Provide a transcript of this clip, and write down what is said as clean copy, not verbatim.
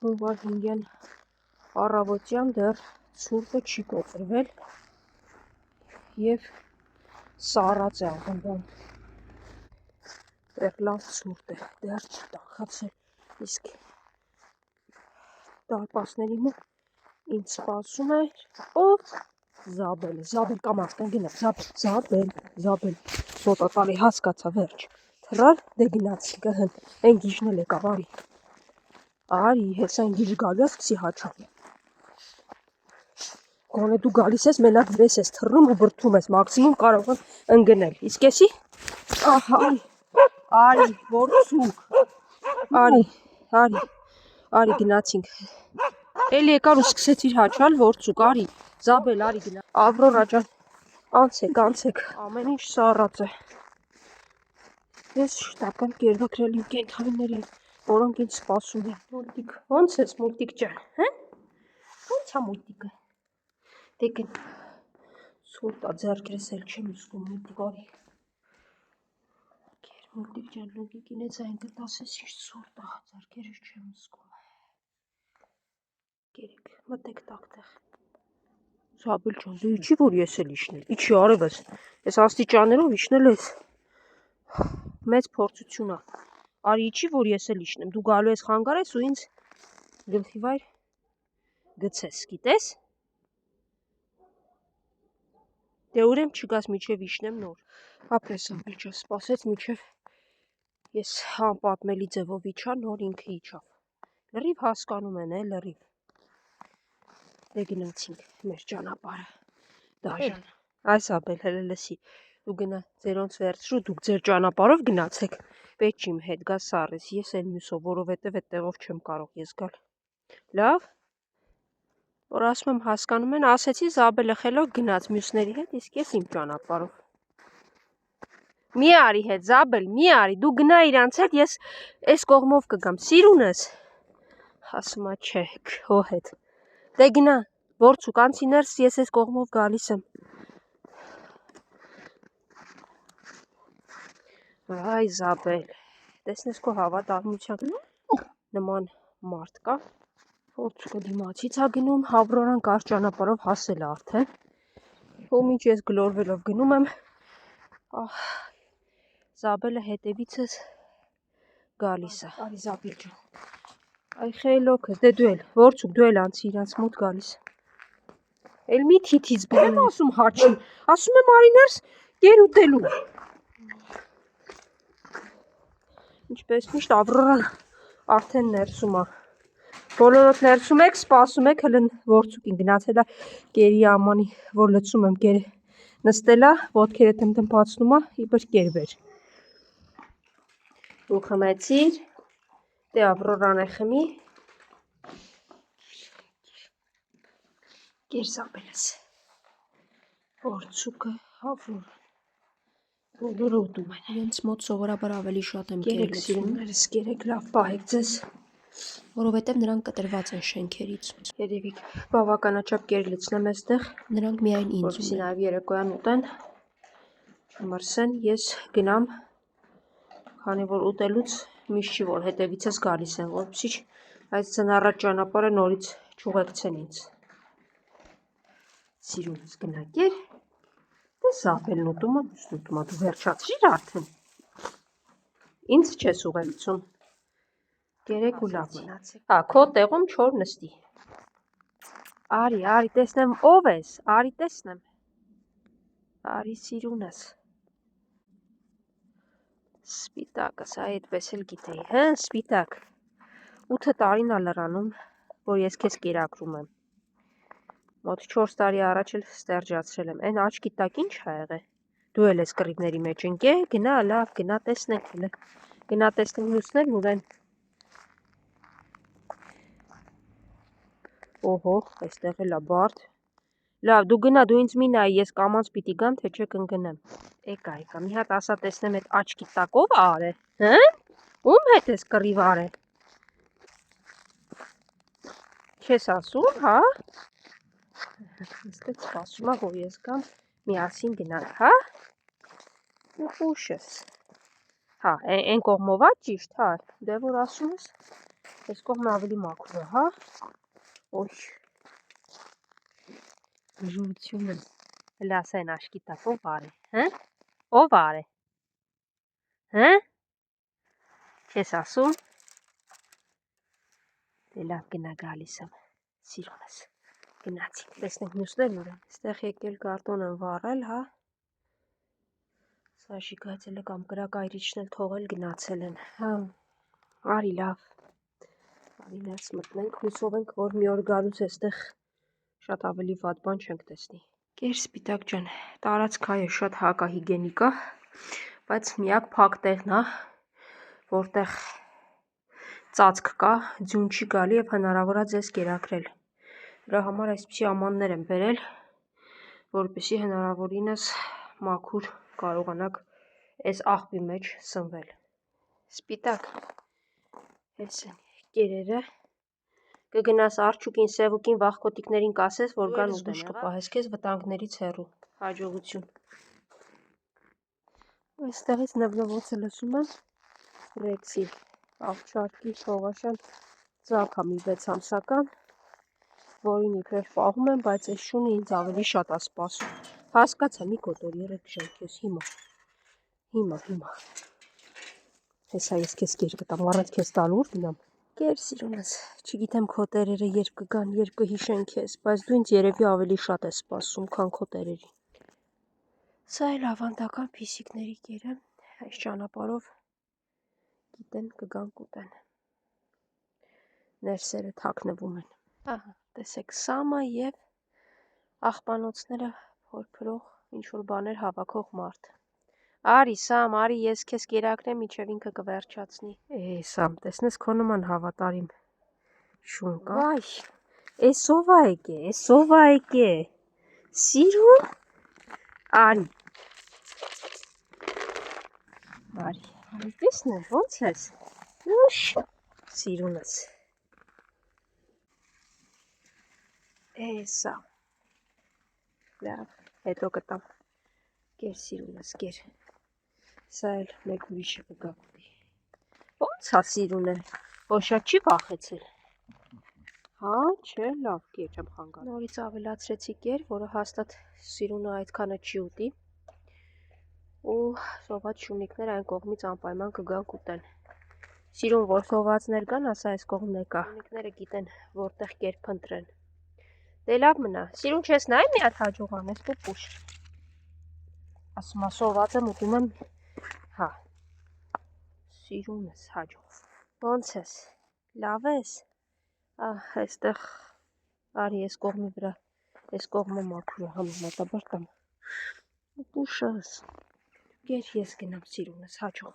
հունվար 5-յան առավոտյան դեռ ցուրտը չի կոտրվել եւ սառած է աղանդան։ Դեռ լավ ցուրտ է, դեռ չի տաքացել, իսկ դարպասների մոտ ինձ սպասում է ով? Զաբելը, Զաբել կամաց կընկնեմ, Զաբել, սոտոտալի հասկացա վերջ, թռար, դե գնացի կհն, են գիժն էլ եկավ, արի, հես այն գիժ գալու ես սկսի հաչալ։ Գոնե դու գալիս ես, մենակ վրես ես թռնում ու բրդում ես, մաքսիմում կարող եմ ընկնել, իսկ էսի, ահա, արի, որցուկ, արի, գնացինք, էլի եկար ու սկսեցիր հաչալ, որցուկ, արի, Զաբել, արի գնա, Ավրորա ջան, անցեք, ամեն ինչ սառած է, ես շտապ եմ կերվակրել իմ կենդանիներին, որոնք ինձ սպասում են, մուլտիկ, ոնց ես մուլտիկ ջան, ոնց է մուլտիկը, դե գնա, սուրտա ձեռքերս էլ չեմ զգում մուլտիկ, արի, կեր մուլտիկ ջան, լուկիկին էց այն կտասես ինչ սուրտա, ձեռքերս չեմ զգում, կերեք, մտեք տակտեղ, Զաբել ջան, դե իչի որ ես էլ իջնել, իչի արևս, ես աստիճաներով իջնել ես, մեծ փորձություն է, արի իչի որ ես էլ իջնեմ, դու գալու ես խանգարես ու ինձ գլխի վայր գցես, գիտես, դե ուրեմ չգաս միջև իջնեմ նոր, ապրես Զաբել ջան, սպասեց միջև ես անպատմելի ձևով իջա, նոր ինքը իջավ, լրիվ հասկանում են, լրիվ, դե գնացինք մեր ճանապարհը, դաժան, այս Զաբել հələ լսի, դու գնա ձերոնց վերցրու, դուք ձեր ճանապարհով գնացեք, պետք չի իմ հետ գա սառես, ես էլ մյուսով, որովհետև այդտեղով չեմ կարող ես գալ, լավ, որ ասում եմ հասկանում են, ասեցի Զաբելը խելոք գնաց մյուսների հետ, իսկ ես իմ ճանապարհով, մի արի հետ Զաբել, մի արի, դու գնա իրանց հետ, ես այս կողմով կգամ, սիրունս, ասում է չէ, քո հետ, դե գնա, որցուկ անցի ներս, ես այս կողմով գալիս եմ, այ Զաբել, տեսնես քո հավատարմության նման մարդ կա, որցուկը դիմացից է գնում, Ավրորան կարճ ճանապարհով հասել է արդեն, ու մինչ ես գլորվելով գնում եմ, Զաբելը հետևիցս գալիս է, արի Զաբել ջան, այ խելոքս, դե դու էլ, որցուկ դու էլ անցի իրանց մոտ գալիս, էլ մի թիթիz բան եմ ասում հաչի, ասում եմ արի ներս, կեր ուտելու, ինչպես միշտ Ավրորան արդեն ներսում է, բոլորոդ ներսում եք, սպասում եք, հլն որցուկին գնացել է կերի ամանի, որ լցում եմ կեր նստել է, ոտքերը տնտնպացնում է, իբր կեր վեր, ու խմեցիր, դե Ավրորան է խմի, կեր Զաբելս, որցուկը Ավրորան, բոլորը ուտում են, իրենց մոտ սովորաբար ավելի շատ եմ կեր լցում, սիրուններս կերեք լավ պահեք ձեզ, որովհետև նրանք կտրված են շենքերից, երևիք բավականաչափ կեր լցնեմ այստեղ, նրանք միայն ինձ որպեսզի նաև երեկոյան ուտեն, չմրսեն, ես գնամ, քանի որ ուտելուց միշտ չի որ հետևիցս գալիս են, որպեսզի այս ձնառատ ճանապարհը նորից չուղեկցեն ինձ, սիրունս գնա կեր, դե Զաբելն ուտում է, մյուսն ուտում է, դու վերջացրիր արդեն, ինձ չես ուղեկցում, կերեք ու լավ մնացեք, հա, քո տեղում չոր նստի, արի, տեսնեմ ով ես, արի տեսնեմ, արի սիրունս, սպիտակս, այդպես էլ գիտեի, սպիտակ, 8 տարին է լրանում, որ ես քեզ կերակրում եմ, մոտ 4 տարի առաջ էլ ստերջացրել եմ, այն աչքի տակ ինչ ա եղել, դու էլ ես կռիվների մեջ ընկե, գնա լավ, գնա տեսնենք, գնա տեսնենք մյուսներն ուրեն, օհո, այստեղ էլ է բարդ, լավ, դու գնա, դու ինձ մի նայի, ես կամանց պիտի գամ, թե չէ կընկնեմ, եկա, մի հատ ասա տեսնեմ այդ աչքի տակ ով արե, ում հետ ես կռիվ արե, չես ասում, հա, Ստեց սպասում է, որ ես գամ, միասին գնանք, հա, ու ուշս, հա, են կողմով է ճիշտ, հա, դե որ ասում ես, Այս կողմը ավելի մաքուր է, հա։ Ոյ։ Ժողովությունը հələ ասեն աշկի տակ ով արե, հա։ Ով արե։ Հա։ Չես ասում։ Դե լավ գնա գալիս եմ։ Սիրունս։ Գնացինք, տեսնենք մյուսներն ուր են։ Այստեղ եկել կարտոն են վառել, հա։ Սա շիկայցել է կամ կրակայրիչն էլ թողել գնացել են։ Հա։ Արի լավ։ Արի ներս մտնենք, հուսով ենք, որ մի օր գալուց այստեղ շատ ավելի վատ բան չենք տեսնի։ Կեր Սպիտակ ջան, տարածքը այո շատ հակահիգենիկ է, բայց միակ փակ տեղն է, որտեղ ծածկ կա, ձյուն չի գալի եւ հնարավոր է ձեզ կերակրել։ Դրա համար այսպիսի ամաններ եմ բերել, որպեսզի հնարավորինս մաքուր կարողանաք այս աղբի մեջ սնվել։ Սպիտակ, այս են կերերը, կգնաս Արջուկին, Սևուկին, վախկոտիկներին կասես, որ գան ուտեն, կպահես քեզ վտանգներից հեռու։ Հաջողություն։ Այստեղից նվնվոցը լսում եմ Ռեքսի աղջարկի Շողաշան ձագ մի 6 ամսական, որին իբրև պահում եմ, բայց այս շունը ինձ ավելի շատ է սպասում։ Հասկացա, մի կոտորի Ռեքս քեզ հիմա։ Հեսա ես քեզ կեր կտամ, առանց քեզ տալու ուր գնամ։ Կեր սիրունս, չգիտեմ քո տերերը երբ կգան, երբ կհիշեն քեզ, բայց դու ինձ երևի ավելի շատ ես սպասում, քան քո տերերին։ Սա էլ ավանդական փիսիկների կերը, այս ճանապարհով գիտեն կգան կուտեն։ Ներսերը թաքնվում են։ Ահա, տեսեք, Սամը եւ աղբանոցները փորփրող ինչ-որ բաներ հավաքող մարդ։ Արի Սամ, արի ես քեզ կերակրեմ, մինչև ինքը կվերջացնի։ Սամ, տեսնես քո նման հավատարիմ շուն կա։ Վայ, էսով է եկե։ Սիրուն։ Արի, տեսնեմ, ոնց ես։ Ուշ, սիրունս։ Սա։ Լավ, հետո կտամ։ Կեր սիրունս, կեր։ Սա էլ մեկ ուրիշը կգա կուտի։ Ոնց է սիրունը, որ շատ չի վախեցել։ Հա, չէ, լավ կեր չեմ խանգարում։ Նորից ավելացրեցի կեր, որը հաստատ սիրունը այդքանը չի ուտի։ Ու սոված շունիկները այն կողմից անպայման կգան կուտեն։ Սիրուն, որ սովածներ կան, ասա այս կողմն եկա։ Շունիկները գիտեն, որտեղ կեր փնտրեն։ Դե լավ մնա։ Սիրուն չես նայ մի հատ հաջողան, ես պուպուշ։ Ասում է սոված եմ ուտում եմ։ Հա։ Սիրունս հաջող։ Ոնց ես։ Լավ ես։ Այստեղ արի այս կողմի վրա։ Այս կողմը մաքուր է համեմատաբար կամ։ Պուշս։ Կեր ես գնամ սիրունս հաջող։